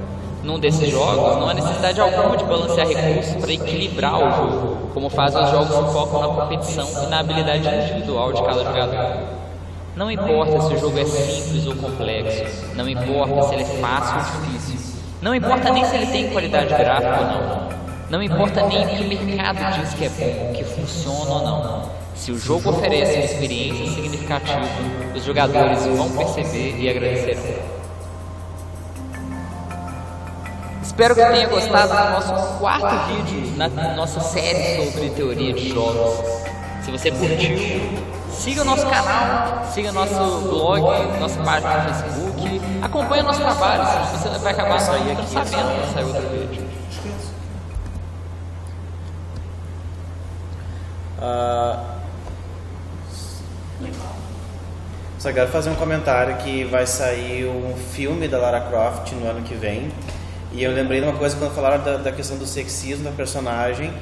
Num desses jogos, não há necessidade alguma de balancear recursos para equilibrar o jogo, como fazem os jogos que focam na competição e na habilidade individual de cada jogador. Não importa se o jogo é simples ou complexo, não importa se ele é fácil ou difícil, não importa nem se ele tem qualidade gráfica ou não. Não importa nem o que o mercado diz que é bom, que funciona ou não. Se o jogo oferece uma experiência significativa, os jogadores vão perceber e agradecerão. Espero que tenha gostado do nosso quarto vídeo na nossa série sobre teoria de jogos. Se você curtiu, siga o nosso canal, siga nosso blog, nossa página no Facebook, acompanhe o nosso trabalho, senão você vai acabar não sabendo quando sair outro vídeo.
Só quero fazer um comentário que vai sair um filme da Lara Croft no ano que vem. E eu lembrei de uma coisa quando falaram da questão do sexismo da personagem.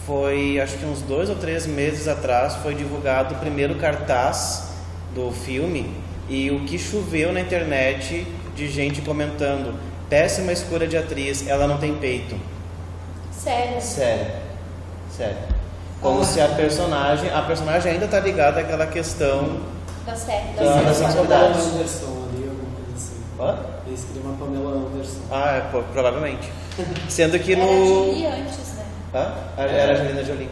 Foi, acho que uns 2 ou 3 meses atrás, foi divulgado o primeiro cartaz do filme. E o que choveu na internet de gente comentando: péssima escolha de atriz, ela não tem peito. Sério. Como se a personagem ainda está ligada àquela questão
Da série.
da sexualidade.
Anderson ali, alguma coisa assim. Eles queriam uma Pamela Anderson.
Provavelmente. Sendo que
Era
no...
a Julie antes, né?
Era a Angelina Jolie.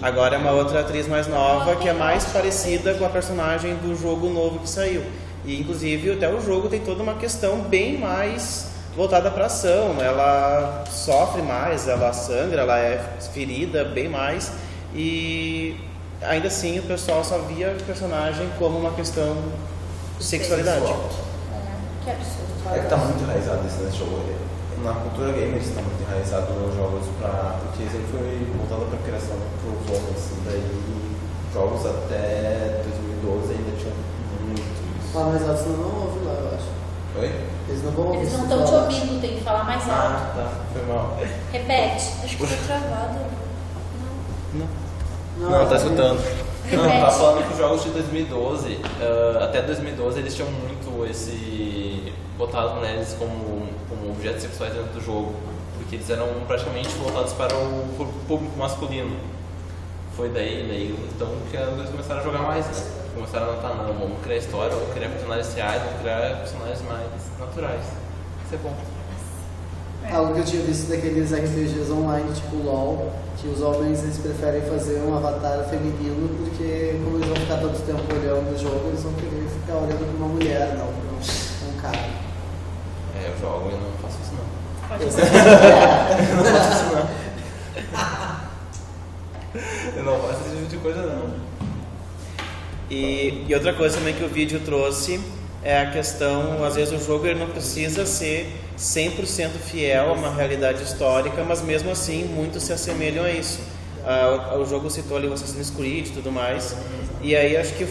Agora é uma outra atriz mais nova que é mais parecida com a personagem do jogo novo que saiu. E inclusive até o jogo tem toda uma questão bem mais voltada para ação. Ela sofre mais, ela sangra, ela é ferida bem mais. E ainda assim o pessoal só via o personagem como uma questão de sexualidade.
Que absurdo.
É que tá muito enraizado esse jogo. Na cultura gamer está muito enraizado nos jogos porque sempre foi voltado para a criação para os homens. Daí jogos até 2012 ainda tinham muito isso.
Mas elas não ouvem lá, eu acho.
Oi?
Eles não vão ouvir.
Eles não estão te ouvindo, tem que falar mais alto.
Tá, foi mal.
Repete.
Acho que foi travado.
Não, tá escutando.
Não, eu tava falando que os jogos de 2012, até 2012 eles tinham muito botado mulheres como objetos sexuais dentro do jogo, porque eles eram praticamente voltados para o público masculino. Foi daí então que eles começaram a jogar mais, né? Começaram a notar, não, vamos criar história, vamos criar personagens reais, vamos criar personagens mais naturais. Isso é bom.
Algo que eu tinha visto daqueles RPGs online, tipo LOL, que os homens eles preferem fazer um avatar feminino porque como eles vão ficar tanto tempo olhando o jogo, eles vão querer ficar olhando para uma mulher, não para um cara.
Eu jogo e não faço isso não.
Pode
Eu não faço isso não. Eu não faço esse tipo de coisa não.
E outra coisa também que o vídeo trouxe é a questão, às vezes o jogo ele não precisa ser 100% fiel a uma realidade histórica, mas mesmo assim muitos se assemelham a isso. O jogo citou ali o Assassin's Creed e tudo mais, e aí acho que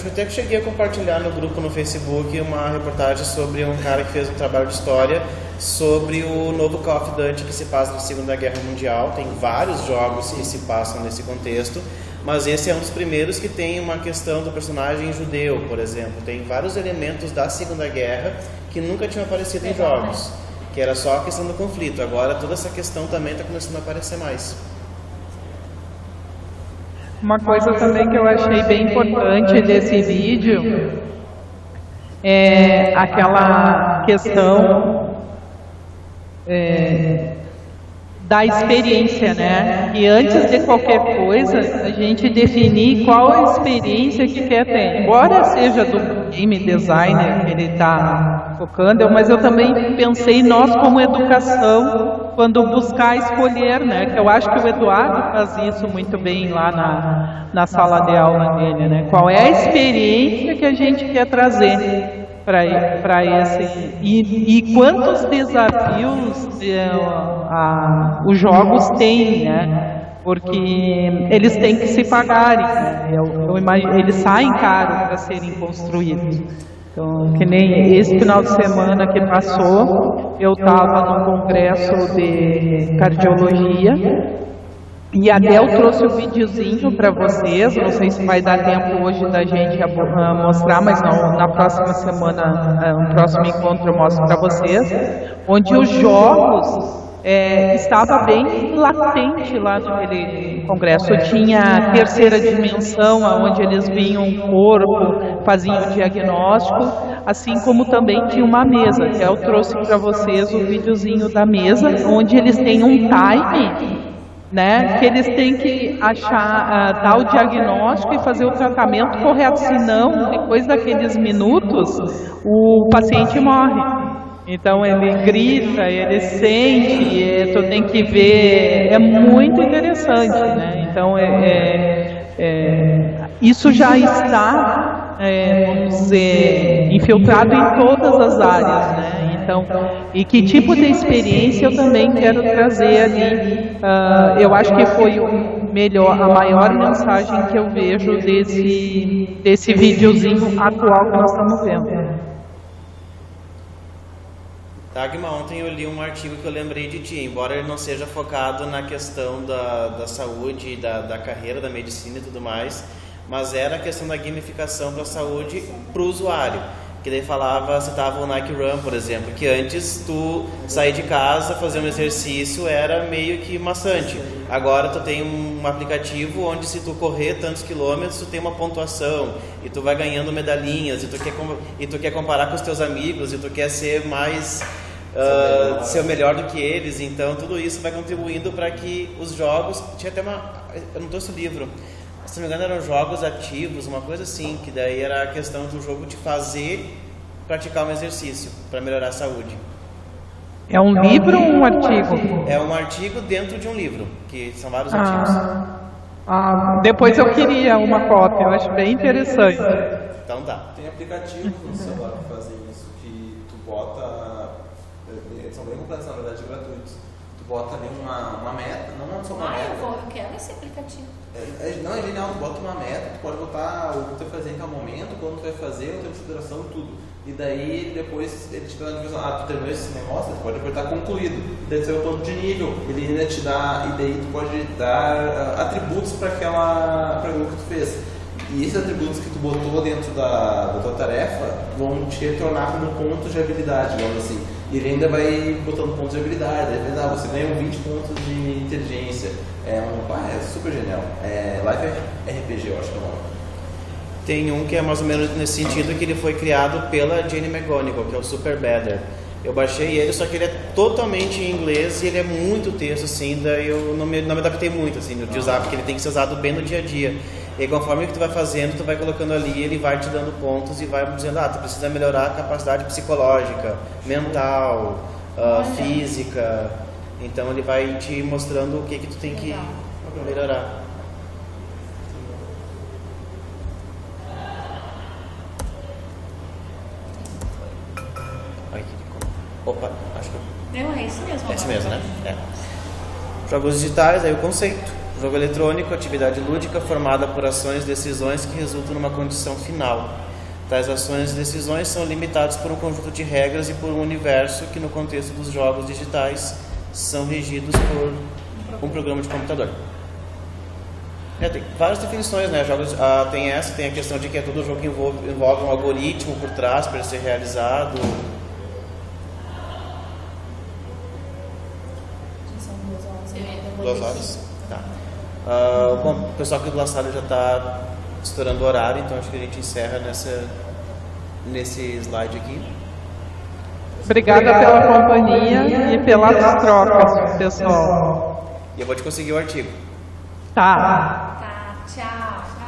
até que cheguei a compartilhar no grupo no Facebook uma reportagem sobre um cara que fez um trabalho de história sobre o novo Call of Duty que se passa na Segunda Guerra Mundial. Tem vários jogos que se passam nesse contexto, mas esse é um dos primeiros que tem uma questão do personagem judeu, por exemplo. Tem vários elementos da Segunda Guerra que nunca tinham aparecido em jogos, que era só a questão do conflito. Agora toda essa questão também está começando a aparecer mais.
Uma coisa também que eu achei bem importante desse vídeo é aquela questão da experiência, né? E antes de qualquer coisa, a gente definir qual a experiência que quer ter. Embora seja game designer que ele está focando, mas eu também pensei nós como educação, quando buscar escolher, né? Que eu acho que o Eduardo faz isso muito bem lá na sala de aula dele, né? Qual é a experiência que a gente quer trazer para esse... E quantos desafios os jogos têm, né? Porque eles têm que se pagarem, né? Eu imagino, eles saem caro para serem construídos. Então, que nem esse final de semana que passou, eu estava num congresso de cardiologia e até eu trouxe o videozinho para vocês. Não sei se vai dar tempo hoje da gente mostrar, mas na próxima semana, no próximo encontro eu mostro para vocês, onde os jogos estava bem latente lá naquele congresso. Tinha a terceira dimensão, onde eles viam o corpo, faziam o diagnóstico, assim como também tinha uma mesa, que eu trouxe para vocês o videozinho da mesa, onde eles têm um time, né, que eles têm que achar, dar o diagnóstico e fazer o tratamento correto, senão, depois daqueles minutos, o paciente morre. Então ele grita, ele sente, tu tem que ver, é muito interessante, né? Então isso já está, vamos dizer, infiltrado em todas as áreas, né? Então, e que tipo de experiência eu também quero trazer ali? Eu acho que foi a maior mensagem que eu vejo desse videozinho atual que nós estamos vendo.
Dagmar, ontem eu li um artigo que eu lembrei de ti, embora ele não seja focado na questão da saúde, da carreira, da medicina e tudo mais, mas era a questão da gamificação para a saúde para o usuário. Que daí citava o Nike Run, por exemplo, que antes tu sair de casa, fazer um exercício era meio que maçante. Agora tu tem um aplicativo onde se tu correr tantos quilômetros, tu tem uma pontuação e tu vai ganhando medalhinhas e tu quer comparar com os teus amigos e tu quer ser mais ser o melhor do que eles. Então tudo isso vai contribuindo para que os jogos... Tinha até eu não trouxe o livro, se não me engano eram jogos ativos, uma coisa assim, que daí era a questão do jogo te fazer praticar um exercício para melhorar a saúde.
É um livro ou um artigo?
É um artigo dentro de um livro, que são vários artigos.
Depois eu queria uma cópia, eu acho bem interessante.
Então tá.
Tem aplicativos no celular que fazem isso, que tu bota, eles são bem completos, na verdade, gratuitos. Tu bota ali uma meta, não só uma meta.
Eu quero esse aplicativo.
Não, é genial, tu bota uma meta, tu pode botar o que tu vai fazer em tal momento, quando tu vai fazer, o tempo de duração e tudo. E daí depois ele te dá a divisão, tu terminou esse negócio, tu pode apertar concluído. Daí tu vai o topo de nível, ele ainda te dá, e daí tu pode dar atributos para aquilo que tu fez. E esses atributos que tu botou dentro da tua tarefa vão te retornar como pontos de habilidade, digamos assim. E ele ainda vai botando pontos de habilidade, você ganha 20 pontos de inteligência. É super genial. Life RPG, eu acho que é o nome.
Tem um que é mais ou menos nesse sentido, que ele foi criado pela Jane McGonigal, que é o Super Better. Eu baixei ele, só que ele é totalmente em inglês e ele é muito texto, assim, daí eu não me adaptei muito, assim, de usar, porque ele tem que ser usado bem no dia a dia. E conforme que tu vai fazendo, tu vai colocando ali, ele vai te dando pontos e vai dizendo, tu precisa melhorar a capacidade psicológica, mental, física. Então ele vai te mostrando o que tu tem que melhorar. Opa, acho que...
É isso mesmo.
É isso mesmo, né? Jogos digitais, aí o conceito. Jogo eletrônico, atividade lúdica formada por ações e decisões que resultam numa condição final. Tais ações e decisões são limitadas por um conjunto de regras e por um universo que, no contexto dos jogos digitais, são regidos por um programa de computador. Tem várias definições, né? Jogos, tem a questão de que todo jogo envolve um algoritmo por trás para ser realizado.
São 2 horas.
2 horas? Tá. Bom, o pessoal aqui do La Salle já está estourando o horário, então acho que a gente encerra nesse slide aqui.
Obrigada pela companhia e pelas trocas, pessoal.
E eu vou te conseguir o artigo.
Tá.
Tchau.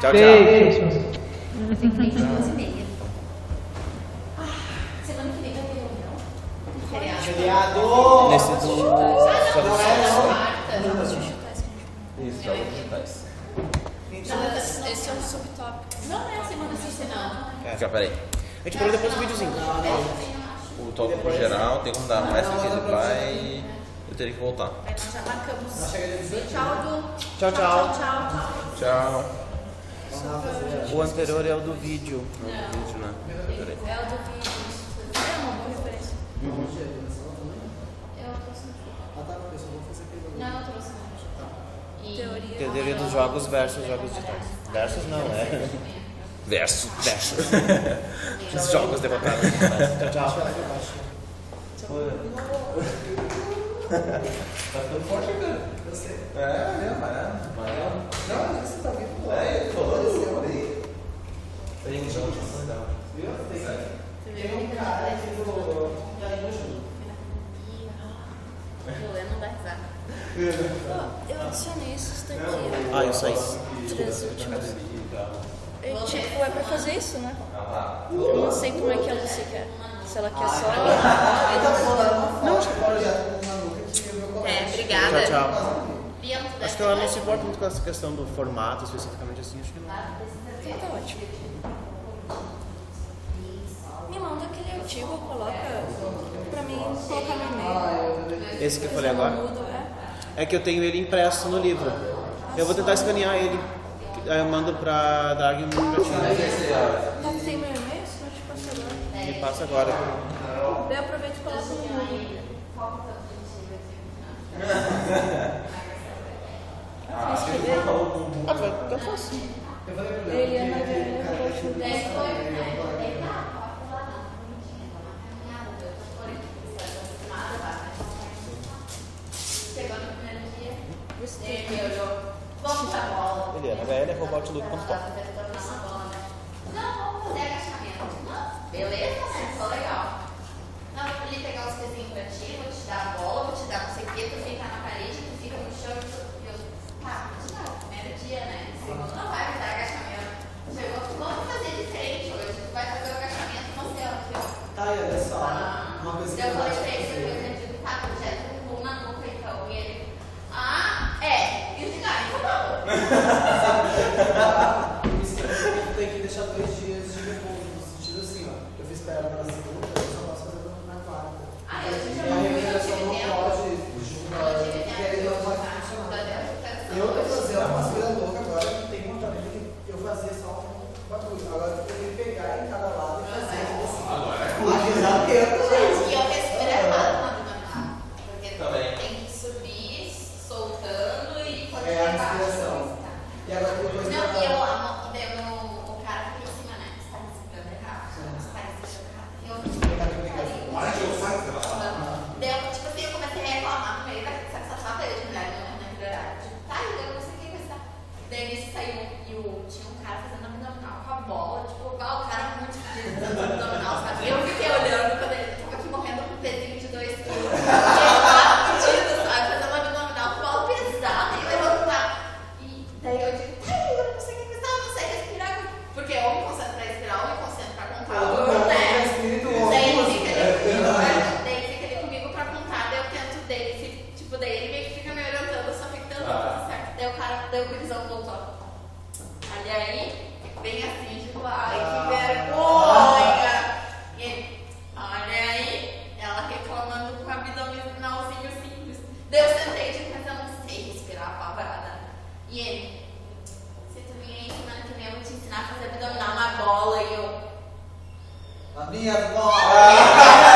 Tchau, tchau.
Beijo.
Tem 2h30.
Feriado!
Nesse do...
Não é,
Isso, jogos digitais.
Esse é um subtópico.
Não é segunda assiste, não.
Já, peraí.
A gente falou depois do videozinho.
O tópico geral, tem como dar mais pra quem vai. Eu teria que voltar.
Aí nós já marcamos. Tchau, Du.
Tchau, tchau.
Tchau.
O anterior é o do vídeo.
Vídeo, né? Peraí.
É o do vídeo. É uma boa referência.
Eu trouxe. Não, eu trouxe. E...
Teoria dos jogos versus jogos digitais. Versus não, é.
Verso.
Os jogos derrotados digitais. Tchau, tchau.
Tá ficando forte, cara. Eu sei. É, mesmo, não, mas você tá vindo lá. É, ele falou isso aí. Tem jogo, viu? Tem um cara aqui do junto.
Eu não dá risada.
Eu adicionei esses daqui.
Ah, isso aí.
Três últimos. Tipo, é pra fazer isso, né? Eu não sei como é que a Lucy quer. Se ela quer só.
Não, acho que o projeto com uma nuca que eu vou
Obrigada.
Tchau.
Bianca,
Acho que ela não se importa muito com essa questão do formato, especificamente assim, acho que não.
Então tá ótimo. Me manda aquele artigo, coloca pra mim colocar no e-mail.
Esse que eu falei agora?
Mudo,
É que eu tenho ele impresso no livro. Eu vou tentar escanear ele. Aí eu mando pra Dag um minutinho.
Não tem meu e-mail? Senão eu te passo agora.
Me passa agora.
Daí aproveita e coloca no mudo.
Ah, vai, tá fácil.
Eliana ganhou.
chegou no primeiro dia. Ele olhou. Vamos pra bola.
Eliana, HL@outlook.com.
Não, vamos fazer agachamento. Não, beleza, né? Ficou legal. Não, vou ali pegar os pezinhos pra ti, vou te dar a bola, vou te dar não sei o que, tu fica na parede, tu fica no chão e eu. Tá, primeiro dia, né? Segundo não vai fazer agachamento. Chegou, vamos fazer diferente hoje. Tu vai fazer o agachamento no centro.
Tá aí, olha só. Uma coisa que
Eu
eu
falei
acho
pra ele, eu digo, tá, projeto com pum na nuca então. E ele, e o cigarro, então tá bom.
Eu tenho que deixar 2 dias de repouso, no sentido assim, ó. Eu fiz perna na segunda, eu só posso fazer na quarta. E a recuperação não pode juntar, porque aí não vai funcionar. Eu vou fazer umas coisas loucas agora, que tem vontade de eu fazer só um bagulho. Agora eu tenho que pegar em cada lado e fazer assim. Avisar dentro, gente.
E eu respiro errado quando dominar. Porque
Também.
tem que subir, soltando e pode
É a respiração. E agora depois
Não, e eu amo, o cara fica em cima, né? Você tá respirando errado. Você tá respirando errado. E eu Deu, tipo assim, eu comecei a reclamar no meio da satisfação dele de mulher, não melhorar. Tá, eu não sei o que vai estar. Daí nisso saiu tinha um cara fazendo abdominal com a bola, tipo, o cara muito feliz fazendo abdominal, sabe? Eu fiquei olhando quando ele tava aqui morrendo com um pezinho de 2 quilos. E ele tava pedindo, sabe? Fazendo abdominal com bola pesada e levantar. E daí eu digo, eu não sei o que vai estar, eu não sei respirar. Porque eu me concentro pra respirar, eu me concentro pra contar. Daí ele fica ali comigo pra contar, daí eu tento dele, tipo, daí ele meio que fica me orientando, eu só fico tentando fazer certo. Daí o cara, daí o gurizão voltou. Olha aí, bem assim, tipo, ai, que vergonha! E ele, olha aí, ela reclamando com o abdominalzinho simples. Daí eu sentei, tipo, mas eu não sei respirar apavorada. E ele, se tu vier aí semana que vem, eu vou te ensinar a fazer abdominal na bola. E eu,
A minha bola!